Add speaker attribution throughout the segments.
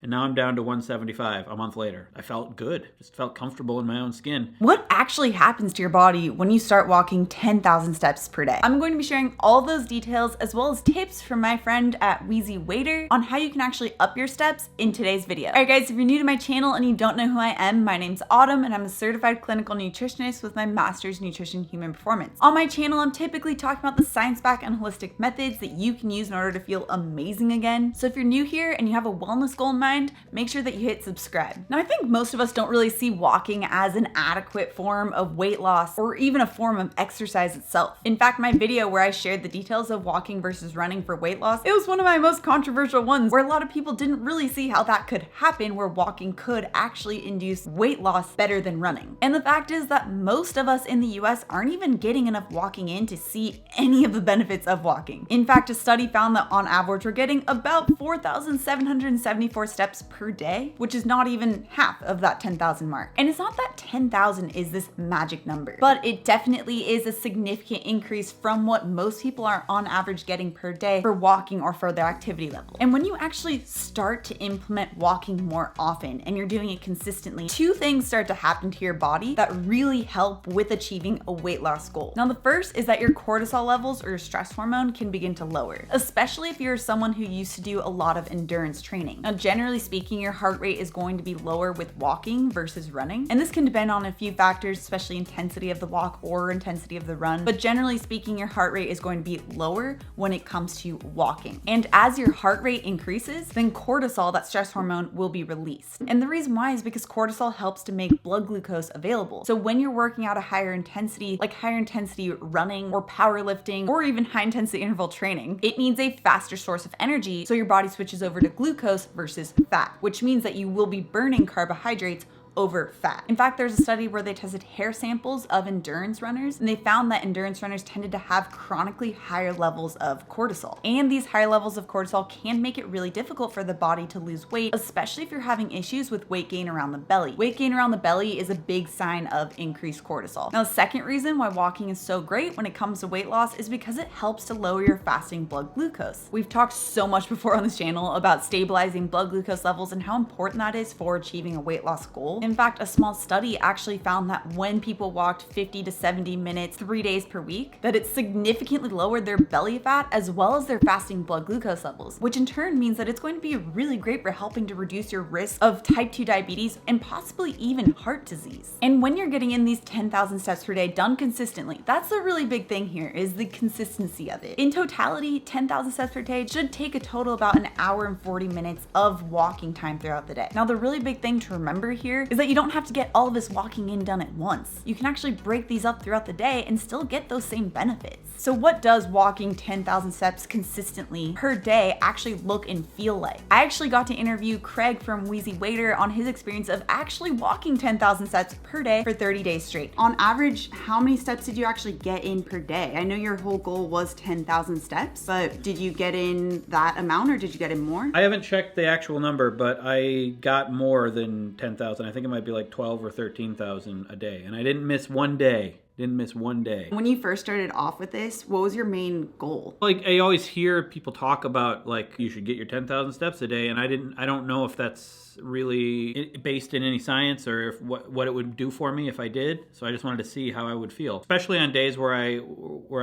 Speaker 1: And now I'm down to 175 a month later. I felt good, just felt comfortable in my own skin.
Speaker 2: What actually happens to your body when you start walking 10,000 steps per day? I'm going to be sharing all those details as well as tips from my friend at WheezyWaiter on how you can actually up your steps in today's video. Alright guys, if you're new to my channel and you don't know who I am, my name's Autumn and I'm a certified clinical nutritionist with my master's in nutrition human performance. On my channel, I'm typically talking about the science-backed and holistic methods that you can use in order to feel amazing again. So if you're new here and you have a wellness goal in mind, make sure that you hit subscribe. Now, I think most of us don't really see walking as an adequate form of weight loss or even a form of exercise itself. In fact, my video where I shared the details of walking versus running for weight loss, it was one of my most controversial ones where a lot of people didn't really see how that could happen, where walking could actually induce weight loss better than running. And the fact is that most of us in the US aren't even getting enough walking in to see any of the benefits of walking. In fact, a study found that on average, we're getting about 4,774 steps per day, which is not even half of that 10,000 mark. And it's not that 10,000 is this magic number, but it definitely is a significant increase from what most people are on average getting per day for walking or for their activity level. And when you actually start to implement walking more often and you're doing it consistently, two things start to happen to your body that really help with achieving a weight loss goal. Now, the first is that your cortisol levels or your stress hormone can begin to lower, especially if you're someone who used to do a lot of endurance training. Now, generally speaking, your heart rate is going to be lower with walking versus running. And this can depend on a few factors, especially intensity of the walk or intensity of the run. But generally speaking, your heart rate is going to be lower when it comes to walking. And as your heart rate increases, then cortisol, that stress hormone, will be released. And the reason why is because cortisol helps to make blood glucose available. So when you're working out a higher intensity, like higher intensity running or powerlifting or even high intensity interval training, it needs a faster source of energy. So your body switches over to glucose versus fat, which means that you will be burning carbohydrates over fat. In fact, there's a study where they tested hair samples of endurance runners, and they found that endurance runners tended to have chronically higher levels of cortisol. And these higher levels of cortisol can make it really difficult for the body to lose weight, especially if you're having issues with weight gain around the belly. Weight gain around the belly is a big sign of increased cortisol. Now, the second reason why walking is so great when it comes to weight loss is because it helps to lower your fasting blood glucose. We've talked so much before on this channel about stabilizing blood glucose levels and how important that is for achieving a weight loss goal. In fact, a small study actually found that when people walked 50 to 70 minutes, 3 days per week, that it significantly lowered their belly fat as well as their fasting blood glucose levels, which in turn means that it's going to be really great for helping to reduce your risk of type 2 diabetes and possibly even heart disease. And when you're getting in these 10,000 steps per day done consistently, that's a really big thing here, is the consistency of it. In totality, 10,000 steps per day should take a total about an hour and 40 minutes of walking time throughout the day. Now, the really big thing to remember here is that you don't have to get all of this walking in done at once. You can actually break these up throughout the day and still get those same benefits. So what does walking 10,000 steps consistently per day actually look and feel like? I actually got to interview Craig from WheezyWaiter on his experience of actually walking 10,000 steps per day for 30 days straight. On average, how many steps did you actually get in per day? I know your whole goal was 10,000 steps, but did you get in that amount or did you get in more?
Speaker 1: I haven't checked the actual number, but I got more than 10,000. I think it might be like 12 or 13,000 a day. And I didn't miss one day. Didn't miss one day.
Speaker 2: When you first started off with this, what was your main goal?
Speaker 1: Like, I always hear people talk about, like, you should get your 10,000 steps a day, and I don't know if that's really based in any science or if what it would do for me if I did. So I just wanted to see how I would feel, especially on days where I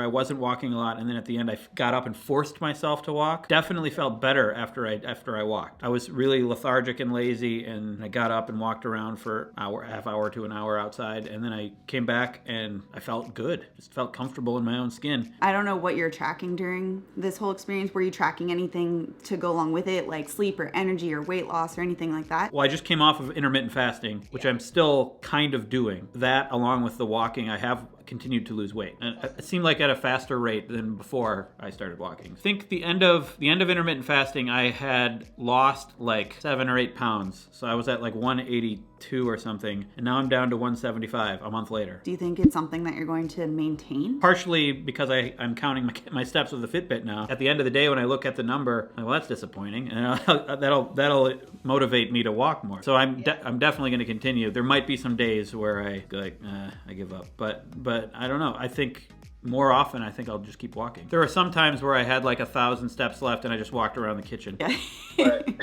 Speaker 1: wasn't walking a lot, and then at the end I got up and forced myself to walk. Definitely felt better after I walked. I was really lethargic and lazy, and I got up and walked around for half hour to an hour outside, and then I came back and I felt good. Just felt comfortable in my own skin.
Speaker 2: I don't know what you're tracking during this whole experience. Were you tracking anything to go along with it, like sleep or energy or weight loss or anything like that?
Speaker 1: Well, I just came off of intermittent fasting, which I'm still kind of doing. That, along with the walking, I have continued to lose weight. And it seemed like at a faster rate than before I started walking. I think the end of intermittent fasting, I had lost like 7 or 8 pounds. So I was at like 182 or something, and now I'm down to 175 a month later.
Speaker 2: Do you think it's something that you're going to maintain?
Speaker 1: Partially because I'm counting my steps with the Fitbit now. At the end of the day, when I look at the number, I'm like, well, that's disappointing, and that'll motivate me to walk more. So I'm definitely going to continue. There might be some days where I go like, I give up, but I don't know. I think more often, I think I'll just keep walking. There were some times where I had like 1,000 steps left and I just walked around the kitchen.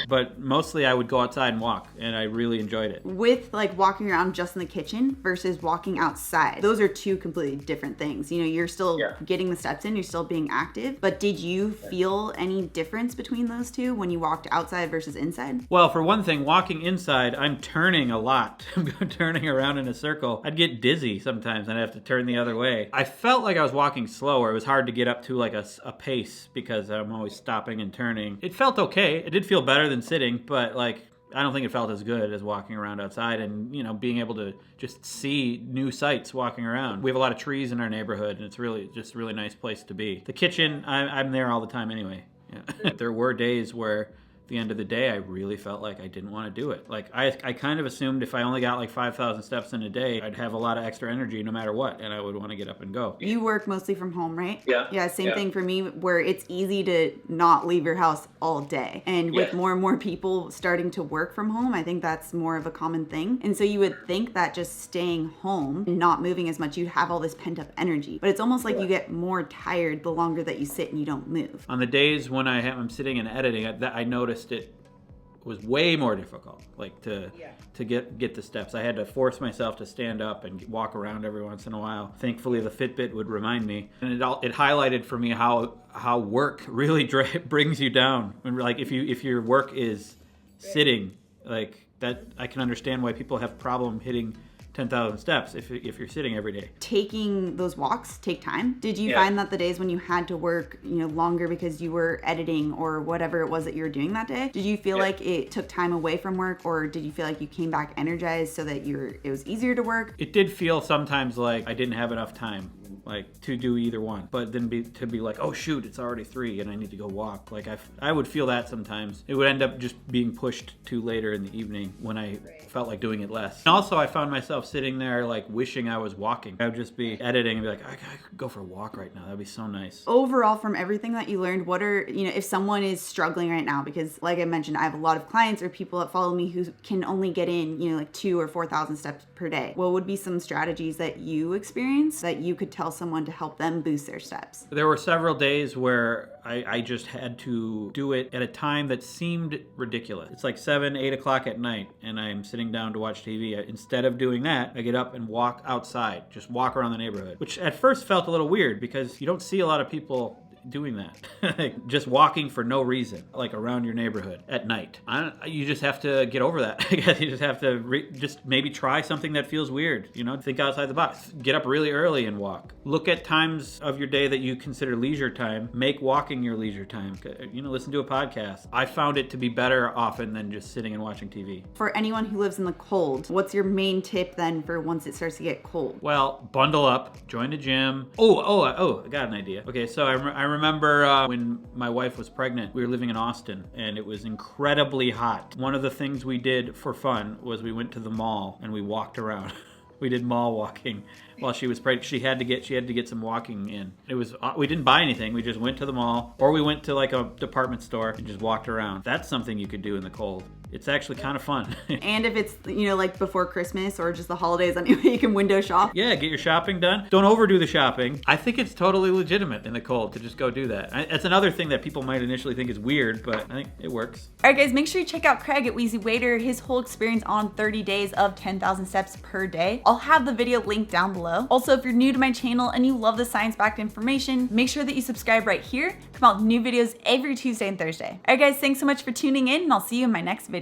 Speaker 1: But mostly I would go outside and walk, and I really enjoyed it.
Speaker 2: With like walking around just in the kitchen versus walking outside, those are two completely different things. You know, you're still getting the steps in, you're still being active, but did you feel any difference between those two when you walked outside versus inside?
Speaker 1: Well, for one thing, walking inside, I'm turning a lot. I'm turning around in a circle. I'd get dizzy sometimes and I'd have to turn the other way. I felt like I was walking slower. It was hard to get up to like a pace because I'm always stopping and turning. It felt okay. It did feel better than sitting, but like, I don't think it felt as good as walking around outside and, you know, being able to just see new sights walking around. We have a lot of trees in our neighborhood, and it's really just a really nice place to be. The kitchen, I'm there all the time anyway. Yeah. There were days where at the end of the day, I really felt like I didn't want to do it. Like I kind of assumed if I only got like 5,000 steps in a day, I'd have a lot of extra energy no matter what, and I would want to get up and go.
Speaker 2: You work mostly from home, right?
Speaker 3: Yeah.
Speaker 2: Yeah, same thing for me, where it's easy to not leave your house all day. And with more and more people starting to work from home, I think that's more of a common thing. And so you would think that just staying home and not moving as much, you'd have all this pent up energy. But it's almost like you get more tired the longer that you sit and you don't move.
Speaker 1: On the days when I'm sitting and editing, I noticed it was way more difficult, like to get the steps. I had to force myself to stand up and walk around every once in a while. Thankfully, the Fitbit would remind me, and it highlighted for me how work really brings you down. When, like, if your work is sitting, like that, I can understand why people have problem hitting 10,000 steps if you're sitting every day.
Speaker 2: Taking those walks take time. Did you find that the days when you had to work, you know, longer because you were editing or whatever it was that you were doing that day, did you feel like it took time away from work, or did you feel like you came back energized so that it was easier to work?
Speaker 1: It did feel sometimes like I didn't have enough time, like, to do either one. But then to be like, oh shoot, it's already 3 and I need to go walk. Like I would feel that sometimes. It would end up just being pushed to later in the evening when I felt like doing it less. And also I found myself sitting there like wishing I was walking. I would just be editing and be like, I could go for a walk right now. That'd be so nice.
Speaker 2: Overall, from everything that you learned, what are, you know, if someone is struggling right now, because like I mentioned, I have a lot of clients or people that follow me who can only get in, you know, like 2,000 or 4,000 steps per day. What would be some strategies that you experience that you could tell someone to help them boost their steps?
Speaker 1: There were several days where I just had to do it at a time that seemed ridiculous. It's like 7, 8 o'clock at night and I'm sitting down to watch TV. Instead of doing that, I get up and walk outside, just walk around the neighborhood, which at first felt a little weird because you don't see a lot of people doing that. Just walking for no reason, like around your neighborhood at night. You just have to get over that. I guess you just have to just maybe try something that feels weird, you know, think outside the box. Get up really early and walk. Look at times of your day that you consider leisure time. Make walking your leisure time. You know, listen to a podcast. I found it to be better often than just sitting and watching TV.
Speaker 2: For anyone who lives in the cold, what's your main tip then for once it starts to get cold?
Speaker 1: Well, bundle up, join the gym. I got an idea. Okay, so I remember when my wife was pregnant, we were living in Austin and it was incredibly hot. One of the things we did for fun was we went to the mall and we walked around. We did mall walking while she was pregnant. She had to get some walking in. We didn't buy anything. We just went to the mall, or we went to like a department store and just walked around. That's something you could do in the cold. It's actually kind of fun.
Speaker 2: And if it's, you know, like before Christmas or just the holidays anyway, you can window shop.
Speaker 1: Yeah, get your shopping done. Don't overdo the shopping. I think it's totally legitimate in the cold to just go do that. That's another thing that people might initially think is weird, but I think it works.
Speaker 2: All right, guys, make sure you check out Craig at WheezyWaiter, his whole experience on 30 days of 10,000 steps per day. I'll have the video linked down below. Also, if you're new to my channel and you love the science-backed information, make sure that you subscribe right here. Come out with new videos every Tuesday and Thursday. All right, guys, thanks so much for tuning in, and I'll see you in my next video.